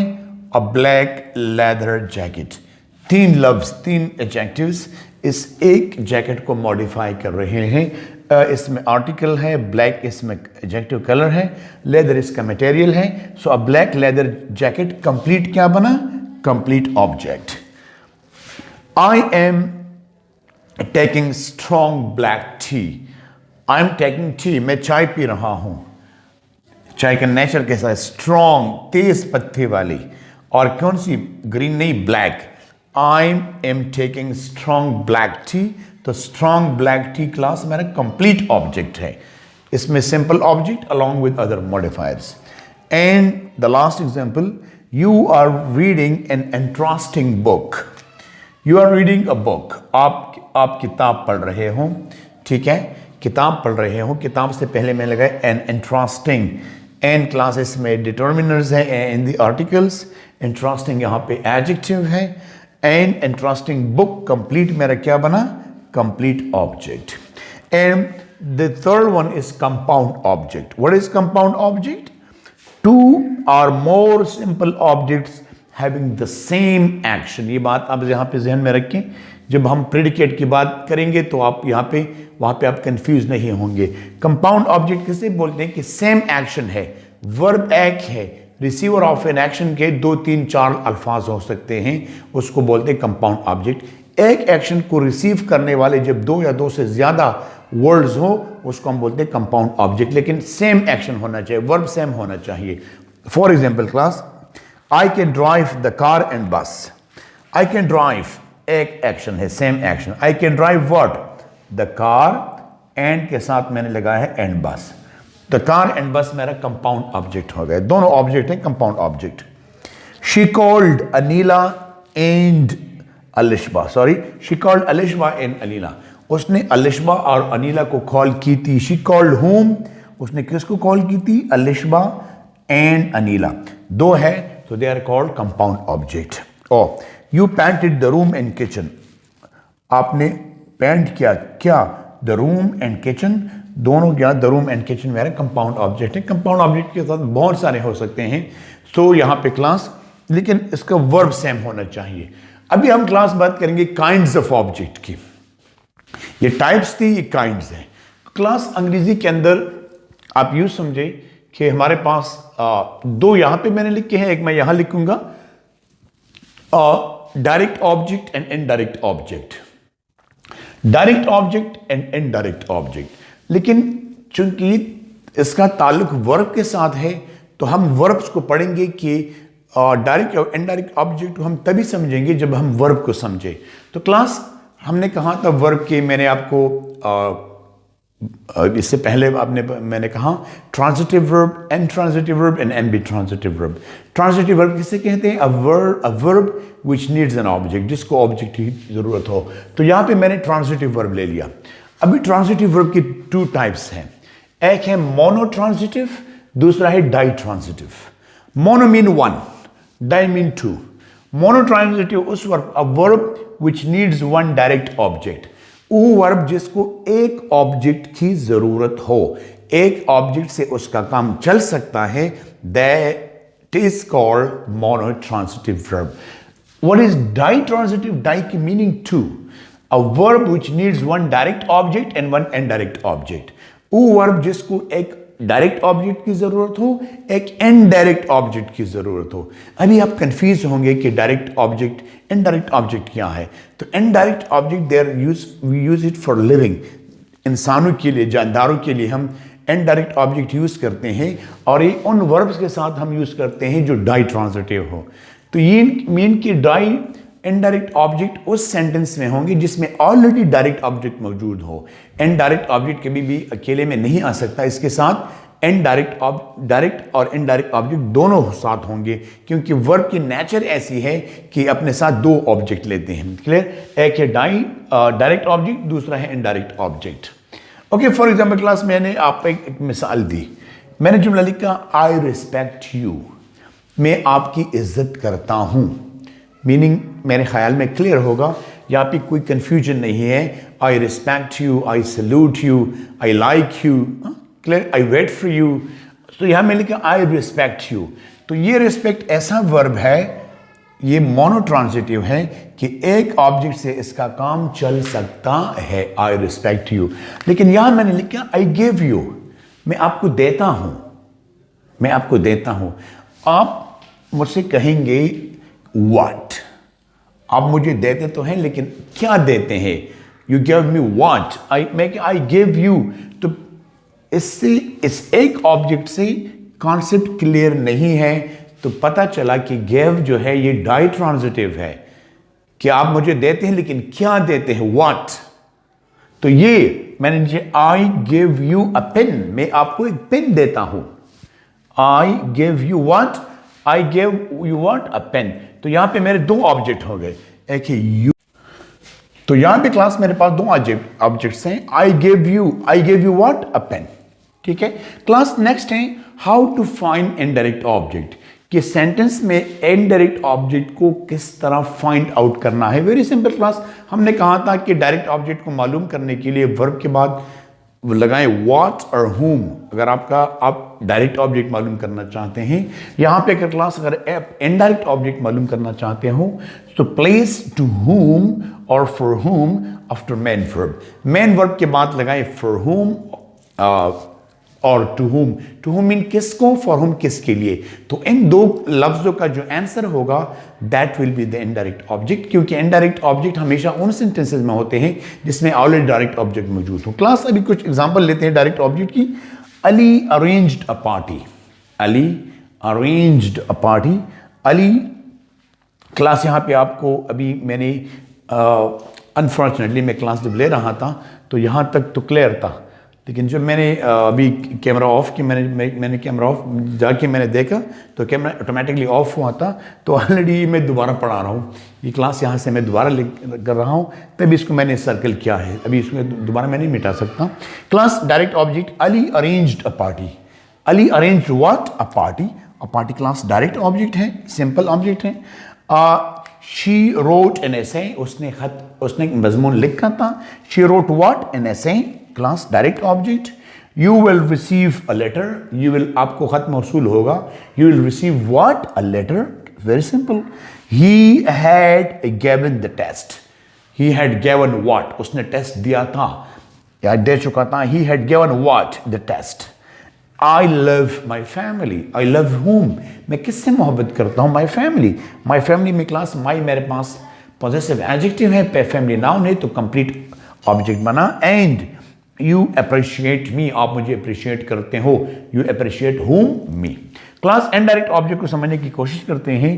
A black leather jacket. तीन लफ्ज, तीन adjectives इस एक जैकेट को मॉडिफाई कर रहे हैं. इसमें आर्टिकल है, ब्लैक इसमें एडजेक्टिव कलर है, लेदर इसका मटेरियल है. So a black leather jacket complete क्या बना? Complete object. I am taking strong black tea. I am taking tea, मैं चाय पी रहा हूं. चाय का नेचर कैसा है? स्ट्रॉन्ग, तेज पत्ते वाली. और कौन सी? ग्रीन नहीं, black. I am taking strong black tea. तो strong black tea class मेरा complete object है. इसमें simple object along with other modifiers. And the last example, you are reading an interesting book. You are reading a book. आप किताब पढ़ रहे हो, ठीक है? किताब पढ़ रहे हो. किताब से पहले मैं लगाया an interesting. And classes में determiners है in the articles. Interesting यहाँ पे adjective है. And interesting book complete मेरा क्या बना? Complete object. And the third one is compound object. What is compound object? Two or more simple objects having the same action. ये बात आप यहाँ पे ज़हन में रखें. जब हम predicate की बात करेंगे तो आप यहाँ पे वहाँ पे आप confused नहीं होंगे. Compound object किसे बोलते हैं? कि same action है, verb एक है, रिसीवर ऑफ एन एक्शन के 2, 3, 4 अल्फाज हो सकते हैं, उसको बोलते हैं कंपाउंड ऑब्जेक्ट. एक एक्शन को रिसीव करने वाले जब 2 या 2 से ज्यादा वर्ड्स हो उसको हम बोलते हैं कंपाउंड ऑब्जेक्ट. लेकिन सेम एक्शन होना चाहिए, वर्ब सेम होना चाहिए. For example class, I can drive the car and बस. आई कैन ड्राइव एक एक्शन है, same action. I can drive what? The car, and के साथ मैंने लगाया है एंड बस. द कार एंड बस मेरा कंपाउंड ऑब्जेक्ट हो गए. दोनों ऑब्जेक्ट हैं compound object. She called Anila and Alishba. Sorry, she called Alishba and Anila. उसने अलिशबा और अनीला को कॉल की थी. शी कॉल्ड होम, उसने किसको कॉल की थी? अलिशबा एंड अनीला. 2 है तो they are called compound object. Oh you painted the room and kitchen. आपने पेंट किया क्या? The room and kitchen. दोनों क्या? द रूम एंड किचन मेरा कंपाउंड ऑब्जेक्ट है. कंपाउंड ऑब्जेक्ट के साथ बहुत सारे हो सकते हैं. तो यहाँ पे क्लास, लेकिन इसका वर्ब सेम होना चाहिए. अभी हम क्लास बात करेंगे काइंड्स ऑफ ऑब्जेक्ट की. ये टाइप्स थी, ये काइंड्स हैं. क्लास अंग्रेजी के अंदर आप यूं समझे कि हमारे पास 2 यहां पे मैंने लिखे हैं, एक मैं यहां लिखूंगा. Direct object and indirect object. Direct object and indirect object. लेकिन चूंकि इसका ताल्लुक वर्ब के साथ है तो हम वर्ब्स को पढ़ेंगे कि डायरेक्ट और इनडायरेक्ट ऑब्जेक्ट को हम तभी समझेंगे जब हम वर्ब को समझे. तो क्लास हमने कहा था वर्ब के, मैंने आपको इससे पहले मैंने कहा transitive verb, intransitive verb and ambitransitive verb. Transitive verb किसे कहते हैं? A verb which needs an object, जिसको ऑब्जेक्ट की जरूरत हो। तो यहाँ पे मैंने ट्रांजिटिव वर्ब ले लिया। अभी ट्रांजिटिव वर्ब की 2 टाइप्स हैं, एक है मोनोट्रांजिटिव, दूसरा है ditransitive. Mono mean 1, di mean 2। Monotransitive उस verb which needs 1 direct object, वो वर्ब जिसको एक ऑब्जेक्ट की जरूरत हो, एक ऑब्जेक्ट से उसका काम चल सकता है, that is called monotransitive verb. What is ditransitive? Di की meaning 2, a verb which needs 1 direct object and 1 indirect object. वो वर्ब जिसको एक डायरेक्ट ऑब्जेक्ट की जरूरत हो, एक इनडायरेक्ट ऑब्जेक्ट की जरूरत हो। अभी आप कंफ्यूज होंगे कि डायरेक्ट ऑब्जेक्ट, इनडायरेक्ट ऑब्जेक्ट क्या है। तो indirect object we use it for living, इंसानों के लिए, जानदारों के लिए हम इनडायरेक्ट ऑब्जेक्ट यूज करते हैं, और ये उन वर्ब्स के साथ हम यूज करते हैं जो डाई ट्रांजिटिव हो। तो ये मीन कि डाई इनडायरेक्ट ऑब्जेक्ट उस सेंटेंस में होंगे जिसमें ऑलरेडी डायरेक्ट ऑब्जेक्ट मौजूद हो। इनडायरेक्ट ऑब्जेक्ट कभी भी अकेले में नहीं आ सकता, इसके साथ डायरेक्ट और इनडायरेक्ट ऑब्जेक्ट दोनों साथ होंगे, क्योंकि वर्ब की नेचर ऐसी है कि अपने साथ 2 ऑब्जेक्ट लेते हैं। क्लियर? एक है डायरेक्ट ऑब्जेक्ट, दूसरा है indirect object. Okay, for example class मैंने आपको एक मिसाल दी। मैंने जुमला लिखा आई रिस्पेक्ट यू, मैं आपकी इज्जत करता हूं। मीनिंग मेरे ख्याल में क्लियर होगा, यहाँ पे कोई कंफ्यूजन नहीं है। I respect you, I salute you, I like you, clear, I wait for you. तो यहाँ मैं लिखा आई रिस्पेक्ट यू। तो ये रिस्पेक्ट ऐसा वर्ब है, ये मोनोट्रांजिटिव है कि एक ऑब्जेक्ट से इसका काम चल सकता है, आई रिस्पेक्ट यू। लेकिन यहाँ मैंने लिखा आई गिव यू, मैं आपको देता हूं, मैं आपको देता हूं। आप मुझसे कहेंगे व्हाट, आप मुझे देते तो हैं लेकिन क्या देते हैं? You give me what, I give you. तो इससे इस एक ऑब्जेक्ट से कॉन्सेप्ट क्लियर नहीं है, तो पता चला कि गिव जो है ये डाई ट्रांजिटिव है, कि आप मुझे देते हैं लेकिन क्या देते हैं? व्हाट। तो ये मैंने नीचे I give you a pen, मैं आपको एक पेन देता हूं। I give you what, I give you what a pen. तो यहां पे मेरे 2 ऑब्जेक्ट हो गए, एक है यू। तो यहां पे क्लास मेरे पास 2 ऑब्जेक्ट्स हैं, I give you what a pen. ठीक है क्लास, नेक्स्ट है how to find indirect object, कि सेंटेंस में इनडायरेक्ट ऑब्जेक्ट को किस तरह फाइंड आउट करना है। वेरी सिंपल क्लास, हमने कहा था कि डायरेक्ट ऑब्जेक्ट को मालूम करने के लिए वर्ब के बाद लगाएं व्हाट और whom। अगर आप डायरेक्ट ऑब्जेक्ट मालूम करना चाहते हैं, यहां पे अगर क्लास अगर इनडायरेक्ट ऑब्जेक्ट मालूम करना चाहते हो तो प्लेस टू whom और for whom after main verb. Main verb के बाद लगाएं for whom और टू whom मीन किसको, फॉर whom किसके लिए। तो इन 2 लफ्जों का जो आंसर होगा that will be the indirect object, क्योंकि इनडायरेक्ट ऑब्जेक्ट हमेशा उन सेंटेंसेस में होते हैं जिसमें ऑलरेडी डायरेक्ट ऑब्जेक्ट मौजूद हो। क्लास अभी कुछ एग्जांपल लेते हैं डायरेक्ट ऑब्जेक्ट की। Ali arranged a party, Ali arranged a party. Ali class यहाँ पे आपको अभी मैंने अनफॉर्चुनेटली मैं क्लास जब ले रहा था तो यहाँ तक तो क्लियर था, लेकिन जब मैंने अभी कैमरा ऑफ की, मैंने कैमरा ऑफ जाके मैंने देखा तो कैमरा ऑटोमेटिकली ऑफ हुआ था। तो ऑलरेडी मैं दोबारा पढ़ा रहा हूँ, ये क्लास यहाँ से मैं दोबारा कर रहा हूँ, तभी इसको मैंने सर्कल किया है, अभी इसमें दोबारा मैं नहीं मिटा सकता। Class direct object, Ali arranged a party. Ali arranged what? A party. A party class direct object है, सिंपल ऑब्जेक्ट है। शी रोट एन एसे, उसने मजमून लिखा था। She wrote what? An essay, class direct object. You will receive a letter, you will आपको खत मौसूल होगा। You will receive what? A letter, very simple. He had given the test, he had given what? उसने टेस्ट दिया था या दे चुका था। He had given what? The test. I love my family, I love whom? मैं किससे मोहब्बत करता हूं? My family. माई फैमिली में क्लास माई मेरे पास पॉजेसिव एडजेक्टिव है, फैमिली नाउन है तो कंप्लीट ऑब्जेक्ट बना। एंड यू अप्रिशिएट मी, आप मुझे अप्रिशिएट करते हो। You appreciate whom? Me. Class indirect object को समझने की कोशिश करते हैं।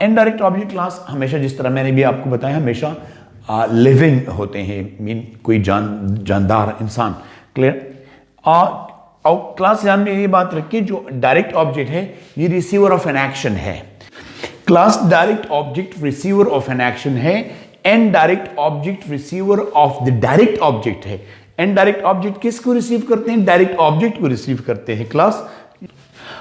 इनडायरेक्ट ऑब्जेक्ट क्लास हमेशा, जिस तरह मैंने भी आपको बताया, हमेशा लिविंग होते हैं, मीन कोई जानदार इंसान। क्लियर? और क्लास ध्यान में ये बात रखिए, जो डायरेक्ट ऑब्जेक्ट है ये रिसीवर ऑफ एन एक्शन है। Class direct object receiver of an action है, and direct object receiver of the direct object है। एंड डायरेक्ट ऑब्जेक्ट किसको रिसीव करते हैं? डायरेक्ट ऑब्जेक्ट को रिसीव करते हैं। Class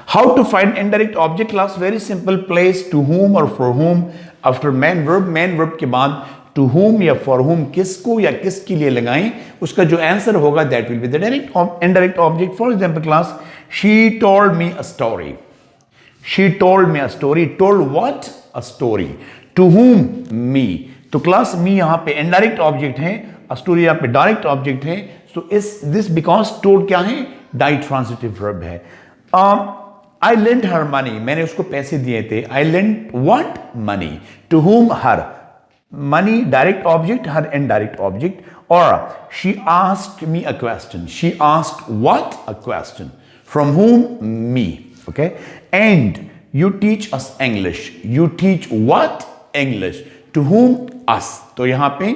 how to find indirect object? Class very simple, place to whom और for whom after main verb के बाद टू whom या for whom, किसको या किसके लिए लगाएं, उसका जो आंसर होगा that will be the direct indirect object. For example class, she told me a story. She told me a story, told what? A story. To whom? Me. तो क्लास मी यहां पे इनडायरेक्ट ऑब्जेक्ट है, अ स्टोरी यहां पे डायरेक्ट ऑब्जेक्ट है। सो इस दिस बिकॉज टोल्ड क्या है? डाइट्रांसिटिव वर्ब है। I lent her money, मैंने उसको पैसे दिए थे। I lent what? Money. To whom? Her. Money direct object, her indirect object. Or she asked me a question. She asked what? A question. From whom? Me. Okay. And you teach us English. You teach what? English. To whom? Us. तो यहां पे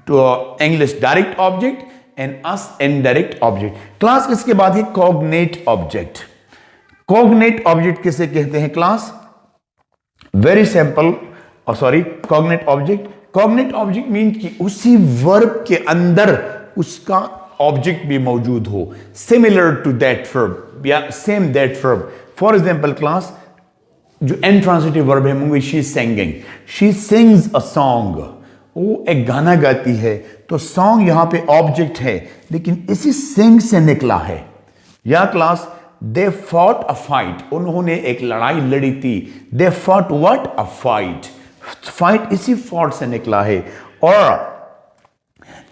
to English direct object and us indirect object. Class इसके बाद है cognate object. कॉग्नेट ऑब्जेक्ट किसे कहते हैं class? Very simple, sorry, cognate object. Cognate object mean कि उसी वर्ब के अंदर उसका ऑब्जेक्ट भी मौजूद हो, सिमिलर टू दैट वर्ब या same that verb. For example class, जो इंट्रांसिटिव वर्ब है movie, she singing, she sings a song, वो एक गाना गाती है। तो सॉन्ग यहां पे ऑब्जेक्ट है, लेकिन इसी सिंग से निकला है। या class, they fought a fight, उन्होंने एक लड़ाई लड़ी थी। They fought what? A fight. Fight इसी फॉट से निकला है। और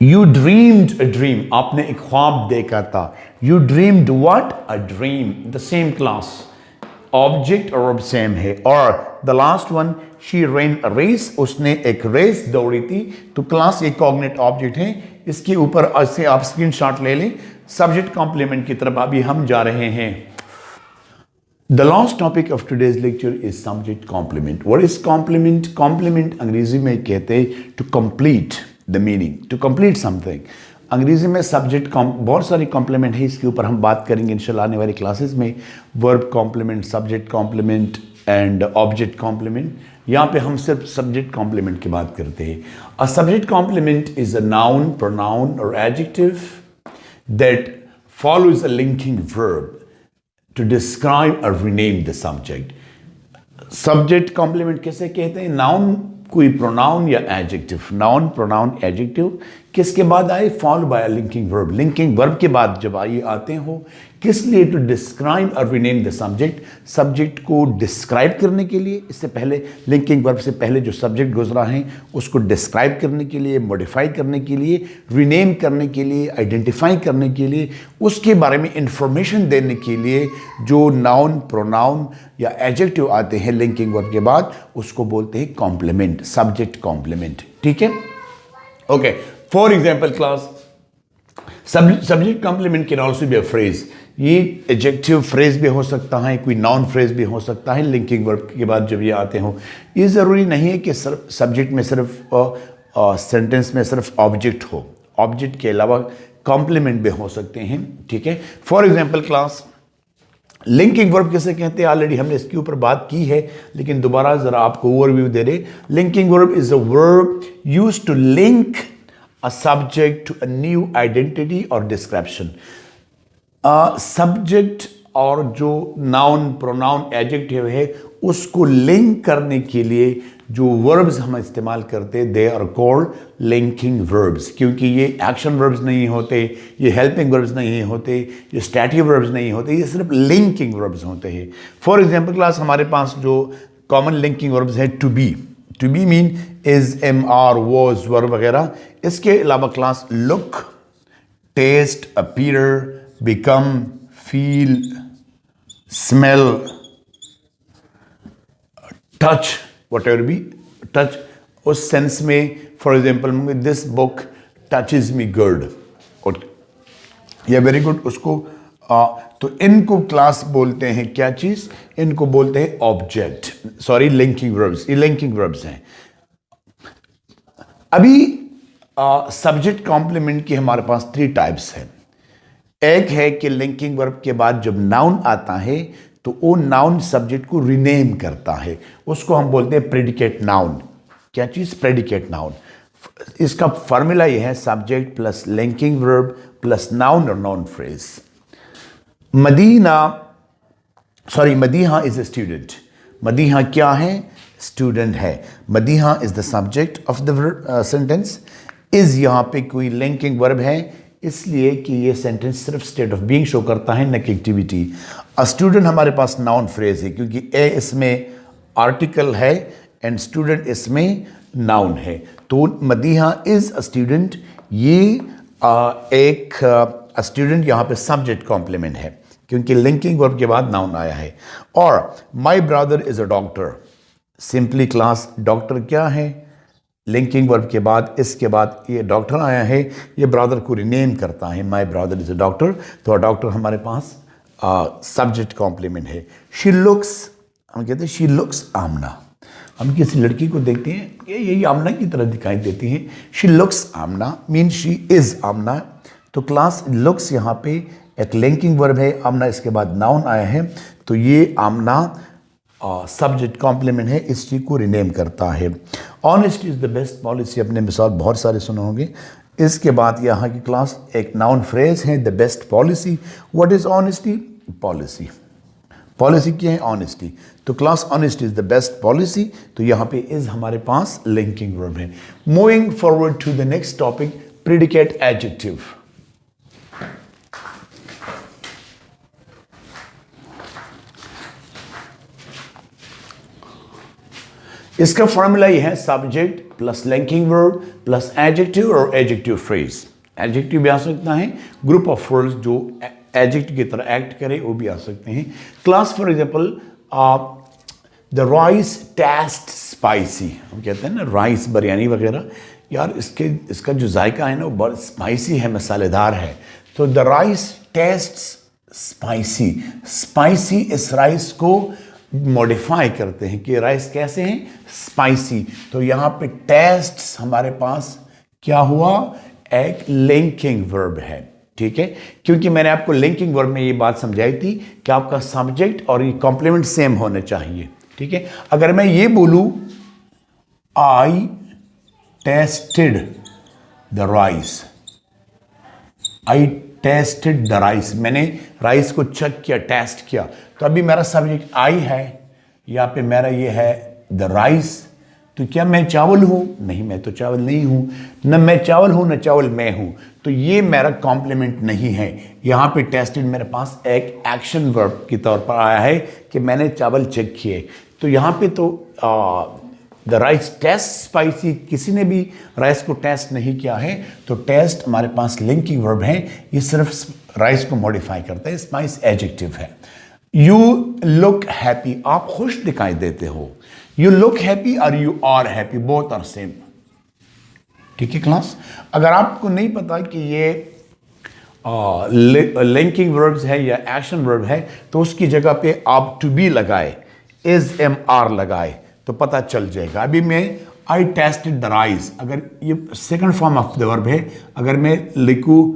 यू ड्रीम्ड अ ड्रीम, आपने एक ख्वाब देखा था। You dreamed what? A dream. The same class, object और वर्ब सेम है। और the last one, she ran a race, उसने एक रेस दौड़ी थी। तो क्लास ये कॉग्नेट ऑब्जेक्ट है। इसके ऊपर ऐसे आप स्क्रीनशॉट ले लें। सब्जेक्ट कॉम्प्लीमेंट की तरफ अभी हम जा रहे हैं। The last topic of today's lecture is subject complement. What is complement? Complement अंग्रेजी में कहते हैं to complete the meaning, to complete something. अंग्रेजी में सब्जेक्ट बहुत सारी कॉम्प्लीमेंट है, इसके ऊपर हम बात करेंगे इंशाल्लाह आने वाली क्लासेस में। Verb complement, subject complement and object complement. यहाँ पे हम सिर्फ सब्जेक्ट कॉम्प्लीमेंट की बात करते हैं। A subject complement is a noun, pronoun और adjective that follows a linking verb to describe or rename the subject. Subject complement किसे कहते हैं? नाउन, कोई प्रोनाउन या एडजेक्टिव। नाउन, प्रोनाउन, एडजेक्टिव किसके बाद आए? Follow by linking verb. Linking verb के बाद जब आइए आते हो, किस लिए? टू डिस्क्राइब और रीनेम द सब्जेक्ट, सब्जेक्ट को डिस्क्राइब करने के लिए। इससे पहले लिंकिंग वर्ब से पहले जो सब्जेक्ट गुजरा है उसको डिस्क्राइब करने के लिए, मॉडिफाई करने के लिए, रीनेम करने के लिए, आइडेंटिफाई करने के लिए, उसके बारे में इंफॉर्मेशन देने के लिए जो नाउन, प्रोनाउन या एडजेक्टिव आते हैं लिंकिंग वर्ब के बाद, उसको बोलते हैं कॉम्प्लीमेंट, सब्जेक्ट कॉम्प्लीमेंट। ठीक है, okay. For example class, subject complement can also be a phrase. ये एडजेक्टिव फ्रेज भी हो सकता है, कोई नाउन फ्रेज भी हो सकता है लिंकिंग वर्ब के बाद जब ये आते हो। ये ज़रूरी नहीं है कि सब्जेक्ट में सिर्फ सेंटेंस में सिर्फ ऑब्जेक्ट हो, ऑब्जेक्ट के अलावा कॉम्प्लीमेंट भी हो सकते हैं। ठीक है, for example class, linking verb किसे कहते हैं? ऑलरेडी हमने इसके ऊपर बात की है, लेकिन दोबारा जरा आपको ओवरव्यू दे रहे। Linking verb is a verb used to link a subject to a new identity or description. Subject और जो नाउन, प्रोनाउन, एडजेक्टिव है उसको लिंक करने के लिए जो वर्ब्स हम इस्तेमाल करते हैं, they are called linking verbs. क्योंकि ये एक्शन वर्ब्स नहीं होते, ये हेल्पिंग वर्ब्स नहीं होते, ये स्टैटिव वर्ब्स नहीं होते, ये सिर्फ लिंकिंग वर्ब्स होते हैं। फॉर एग्जाम्पल क्लास, हमारे पास जो कॉमन लिंकिंग वर्ब्स है, to be, to be mean is, am are, was, were वगैरह। इसके अलावा class, look, taste, appear, become, feel, smell, touch, whatever be, touch उस सेंस में। For example, this book touches me good, या वेरी गुड, उसको तो इनको क्लास बोलते हैं क्या चीज? इनको बोलते हैं ऑब्जेक्ट, सॉरी लिंकिंग वर्ब्स। ये लिंकिंग वर्ब्स हैं। अभी सब्जेक्ट कॉम्प्लीमेंट की हमारे पास 3 टाइप्स हैं। एक है कि लिंकिंग वर्ब के बाद जब नाउन आता है तो वो नाउन सब्जेक्ट को रिनेम करता है, उसको हम बोलते हैं प्रेडिकेट नाउन। क्या चीज़? Predicate noun. इसका फॉर्मूला ये है subject plus linking verb plus noun और noun phrase. Madiha is a student. Madiha क्या है? स्टूडेंट है। Madiha is the subject of the sentence. Is यहाँ पे कोई लिंकिंग वर्ब है, इसलिए कि ये सेंटेंस सिर्फ स्टेट ऑफ बीइंग शो करता है, न कि एक्टिविटी। अ स्टूडेंट हमारे पास नाउन फ्रेज है क्योंकि ए इसमें आर्टिकल है एंड स्टूडेंट इसमें नाउन है। तो मदीहा इज अ स्टूडेंट, ये एक स्टूडेंट यहाँ पे सब्जेक्ट कॉम्प्लीमेंट है क्योंकि लिंकिंग वर्ब के बाद नाउन आया है। और my brother is a doctor. Simply class doctor क्या है? लिंकिंग वर्ब के बाद इसके बाद ये डॉक्टर आया है, ये ब्रदर को रिनेम करता है, my brother is a doctor. तो डॉक्टर हमारे पास सब्जेक्ट कॉम्प्लीमेंट है। शी लुक्स, हम कहते हैं शी लुक्स आमना। हम किसी लड़की को देखते हैं कि यही आमना की तरह दिखाई देती है। She looks Aamna mean she is Aamna. तो क्लास लुक्स यहाँ पे एक लिंकिंग वर्ब है, आमना इसके बाद नाउन आया है, तो ये आमना सब्जेक्ट कॉम्प्लीमेंट है, इस चीज़ को रिनेम करता है। Honesty is the best policy, अपने मिसाल बहुत सारे सुने होंगे। इसके बाद यहाँ की क्लास एक नाउन फ्रेज है, the best policy. What is honesty? Policy. Policy क्या है? ऑनेस्टी। तो class honesty is the best policy, तो यहाँ पे इज हमारे पास लिंकिंग वर्ब है। Moving forward to the next topic, predicate adjective. इसका फॉर्मूला ये है subject plus linking verb plus adjective और एडजेक्टिव फ्रेज। एडजेक्टिव भी आ सकता है, ग्रुप ऑफ वर्ड्स जो एडजेक्टिव की तरह एक्ट करे वो भी आ सकते हैं। Class for example the rice taste spicy. हम कहते हैं ना राइस बिरयानी वगैरह, यार इसका जो जायका है ना वो बहुत स्पाइसी है, मसालेदार है। तो the rice taste spicy. Spicy इस राइस को मॉडिफाई करते हैं कि राइस कैसे हैं? स्पाइसी। तो यहाँ पे टेस्ट हमारे पास क्या हुआ? एक लिंकिंग वर्ब है, ठीक है। क्योंकि मैंने आपको लिंकिंग वर्ब में ये बात समझाई थी कि आपका सब्जेक्ट और ये कॉम्प्लीमेंट सेम होने चाहिए, ठीक है। अगर मैं ये बोलूं I tasted the rice, I tasted the rice, मैंने राइस को चेक किया, टेस्ट किया, तो अभी मेरा सब्जेक्ट आई है, यहाँ पे मेरा ये है द राइस। तो क्या मैं चावल हूँ? नहीं, मैं तो चावल नहीं हूँ। न मैं चावल हूँ न चावल मैं हूँ, तो ये मेरा कॉम्प्लीमेंट नहीं है। यहाँ पे टेस्टेड मेरे पास एक एक्शन वर्ब के तौर पर आया है कि मैंने चावल चेक किए। तो यहाँ पे तो द राइस टेस्ट स्पाइसी, किसी ने भी राइस को टेस्ट नहीं किया है, तो टेस्ट हमारे पास लिंकिंग वर्ब है, ये सिर्फ राइस को मॉडिफाई करता है। स्पाइस एडजेक्टिव है। यू लुक हैप्पी, आप खुश दिखाई देते हो। यू लुक हैप्पी और you are happy, both are same, ठीक है क्लास। अगर आपको नहीं पता कि ये लिंकिंग वर्ब्स है या एक्शन वर्ब है, तो उसकी जगह पे आप टू बी लगाए, इज एम आर लगाए, तो पता चल जाएगा। अभी मैं आई टेस्टेड द राइस, अगर ये second form of the verb है, अगर मैं लिखूं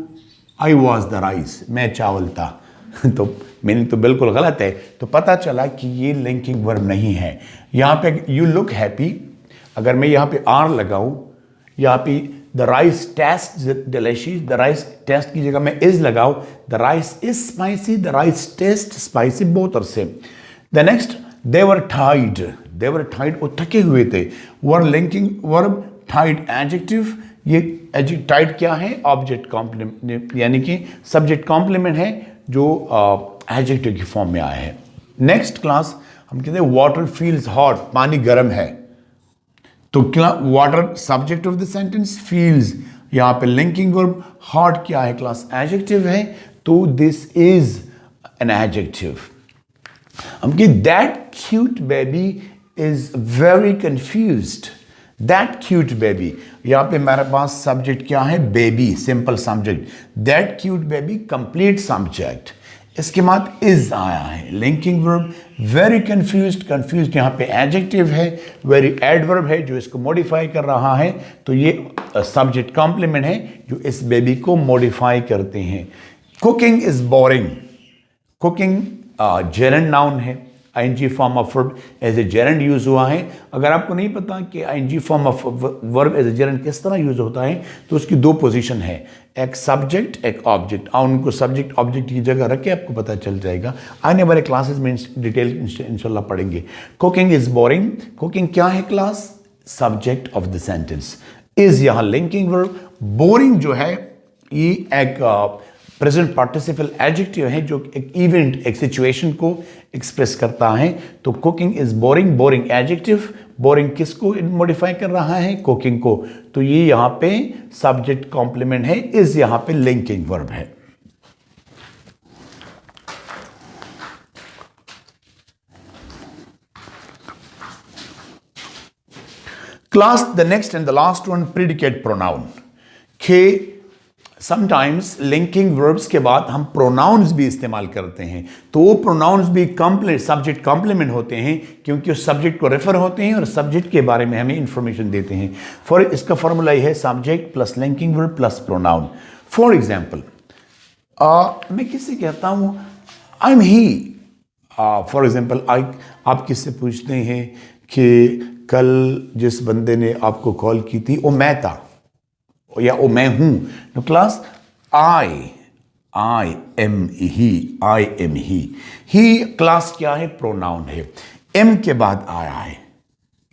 आई वॉज द राइस, मैं चावल था तो मीनिंग तो बिल्कुल गलत है। तो पता चला कि ये लिंकिंग वर्ब नहीं है। यहाँ पे यू लुक हैप्पी, अगर मैं यहाँ पे आर लगाऊं, यहाँ पे the rice taste delicious, the rice taste की जगह मैं इज लगाऊं, the rice is spicy, the rice taste spicy, both are same. The next, they were टाइड, दे वर टाइड, वो थके हुए थे। वर लिंकिंग वर्ब, टाइड एडजेक्टिव। ये टाइड क्या है? ऑब्जेक्ट कॉम्प्लीमेंट, यानी कि सब्जेक्ट कॉम्प्लीमेंट है जो एडजेक्टिव की फॉर्म में आया है। नेक्स्ट क्लास हम कहते हैं वाटर फील्स हॉट, पानी गर्म है। तो क्या water subject of the sentence, feels यहाँ पे लिंकिंग वर्ब, हॉट क्या है क्लास? एडजेक्टिव है, तो दिस इज एन एडजेक्टिव। हम कहते that cute baby is very confused. That cute baby, यहाँ पे मेरे पास सब्जेक्ट क्या है? Baby, simple subject. That cute baby complete subject. इसके बाद इज आया है, linking verb. Very confused, confused यहाँ पे एडजेक्टिव है। वेरी एडवर्ब है जो इसको मॉडिफाई कर रहा है, तो ये सब्जेक्ट कॉम्प्लीमेंट है जो इस बेबी को मॉडिफाई करते हैं। Cooking is boring. Cooking gerund noun है, ING form of verb as a gerund use हुआ है। अगर आपको नहीं पता कि ING form of verb as a gerund किस तरह यूज होता है, तो उसकी दो पोजीशन है, एक सब्जेक्ट एक ऑब्जेक्ट। उनको सब्जेक्ट ऑब्जेक्ट की जगह रख के आपको पता चल जाएगा। आने वाले क्लासेस में डिटेल इंशाल्लाह पढ़ेंगे। Cooking is boring. कुकिंग क्या है class? Subject of the sentence. Is यहां लिंकिंग वर्ब। बोरिंग जो है ये एक प्रेजेंट पार्टिसिपल एडजेक्टिव है जो एक इवेंट, एक सिचुएशन को एक्सप्रेस करता है। तो cooking is boring. Boring adjective. Boring किसको मॉडिफाई कर रहा है? कुकिंग को। तो ये यहां पे सब्जेक्ट कॉम्प्लीमेंट है, इज यहां पे लिंकिंग वर्ब है। Class the next and the last one, predicate pronoun. के समटाइम्स लिंकिंग वर्ब्स के बाद हम प्रोनाउंस भी इस्तेमाल करते हैं, तो वो प्रोनाउंस भी सब्जेक्ट कॉम्प्लीमेंट होते हैं, क्योंकि उस सब्जेक्ट को रेफर होते हैं और सब्जेक्ट के बारे में हमें इंफॉर्मेशन देते हैं। इसका फॉर्मूला ये है, subject plus linking verb plus pronoun. For example, मैं किससे कहता हूं I am he. For example, आप किससे पूछते हैं कि कल जिस बंदे ने आपको कॉल की थी वो मैं था या वो मैं हूं। तो class I am he, I am he class क्या है? प्रोनाउन है। एम के बाद आया है,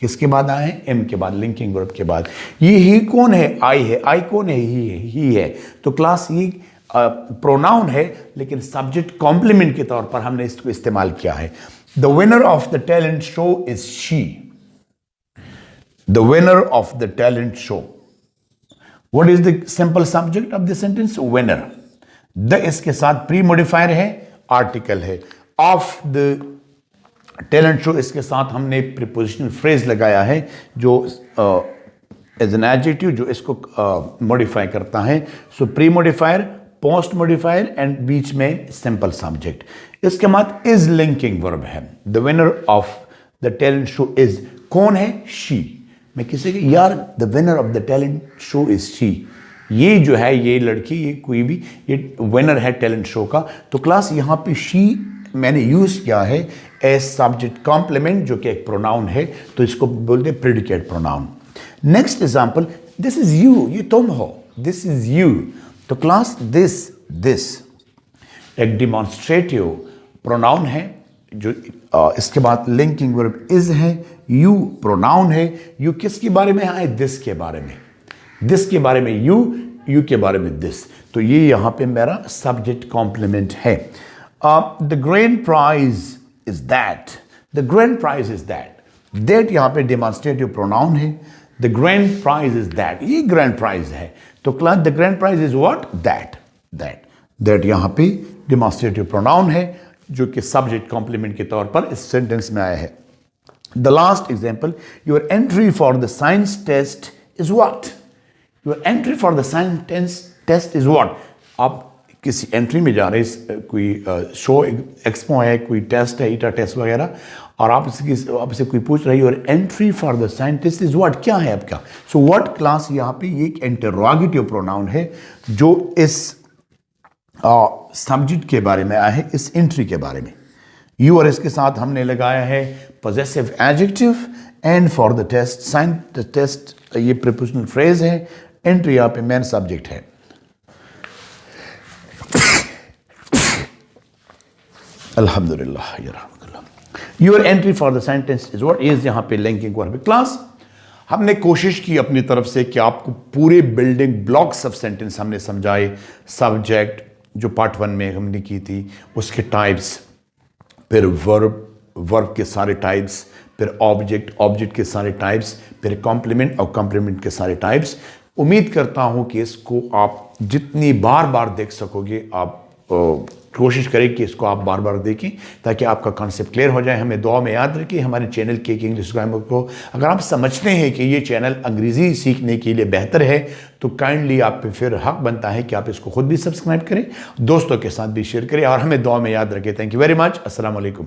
किसके बाद आया है? एम के बाद, लिंकिंग वर्ब के बाद। ये ही कौन है? आई है। आई कौन है? ही है। तो क्लास ये प्रोनाउन है, लेकिन सब्जेक्ट कॉम्प्लीमेंट के तौर पर हमने इसको इस्तेमाल किया है। The winner of the talent show is she. The winner of the talent show. What is the simple subject of the sentence? Winner. The इसके साथ प्री मॉडिफायर है, आर्टिकल है। ऑफ द टैलेंट शो इसके साथ हमने प्रीपोजिशनल फ्रेज लगाया है जो एज एन एडजेक्टिव जो इसको मॉडिफाई करता है। So pre modifier, post modifier and बीच में सिंपल सब्जेक्ट। इसके बाद इज लिंकिंग वर्ब है। The winner of the talent show is, कौन है? शी। मैं किसी के यार the winner of the talent show is she, ये जो है ये लड़की, ये कोई भी, ये विनर है टैलेंट शो का। तो क्लास यहाँ पे शी मैंने यूज किया है एज सब्जेक्ट कॉम्प्लीमेंट जो कि एक प्रोनाउन है, तो इसको बोलते हैं predicate pronoun. Next example, this is you, ये तुम हो, दिस इज यू। तो क्लास दिस एक डिमॉन्स्ट्रेटिव प्रोनाउन है जो इसके बाद लिंकिंग वर्ब इज है। यू प्रोनाउन है। यू किसके बारे में है? दिस के बारे में। दिस के बारे में यू के बारे में दिस। तो ये यहां पे मेरा सब्जेक्ट कॉम्प्लीमेंट है। The grand prize is that. The grand prize is that. That यहां पे डिमॉन्स्ट्रेटिव प्रोनाउन है। The grand prize is that, ये ग्रैंड प्राइज है। तो class the grand prize is what? That यहां पे डिमॉन्स्ट्रेटिव प्रोनाउन है जो कि सब्जेक्ट कॉम्प्लीमेंट के तौर पर इस सेंटेंस में आया है। The last example, your entry for the science test is what? Your entry for the science test is what? आप किसी एंट्री में जा रहे हैं, कोई शो एक्सपो है, कोई टेस्ट है, ईटा टेस्ट वगैरह, और आपसे कोई पूछ रही है your entry for the science test is what? क्या है आपका? सो व्हाट क्लास यहाँ पे ये एक इंटरोगेटिव प्रोनाउन है जो इस सब्जेक्ट के बारे में आया है, इस एंट्री के बारे में। यू और इसके साथ हमने लगाया है possessive adjective and for the test, sign the test ये प्रीपोजिशनल फ्रेज है। एंट्री यहाँ पे मेन सब्जेक्ट है। अल्हम्दुलिल्लाह यरहमुकल्लाह। Your entry for the sentence is what? Is यहाँ पे लिंकिंग वर्ब। क्लास हमने कोशिश की अपनी तरफ से कि आपको पूरे बिल्डिंग ब्लॉक्स ऑफ सेंटेंस हमने समझाए। सब्जेक्ट जो पार्ट 1 में हमने की थी, उसके टाइप्स, फिर वर्ब के सारे टाइप्स, फिर ऑब्जेक्ट के सारे टाइप्स, फिर कॉम्प्लीमेंट और कॉम्प्लीमेंट के सारे टाइप्स। उम्मीद करता हूं कि इसको आप जितनी बार देख सकोगे, आप कोशिश करें कि इसको आप बार बार देखें ताकि आपका कॉन्सेप्ट क्लियर हो जाए। हमें दुआ में याद रखें हमारे चैनल के इंग्लिश ग्रामर को। अगर आप समझते हैं कि ये चैनल अंग्रेज़ी सीखने के लिए बेहतर है तो काइंडली आप पे फिर हक बनता है कि आप इसको खुद भी सब्सक्राइब करें, दोस्तों के साथ भी शेयर करें और हमें दुआ में याद रखें। Thank you very much. अस्सलाम वालेकुम।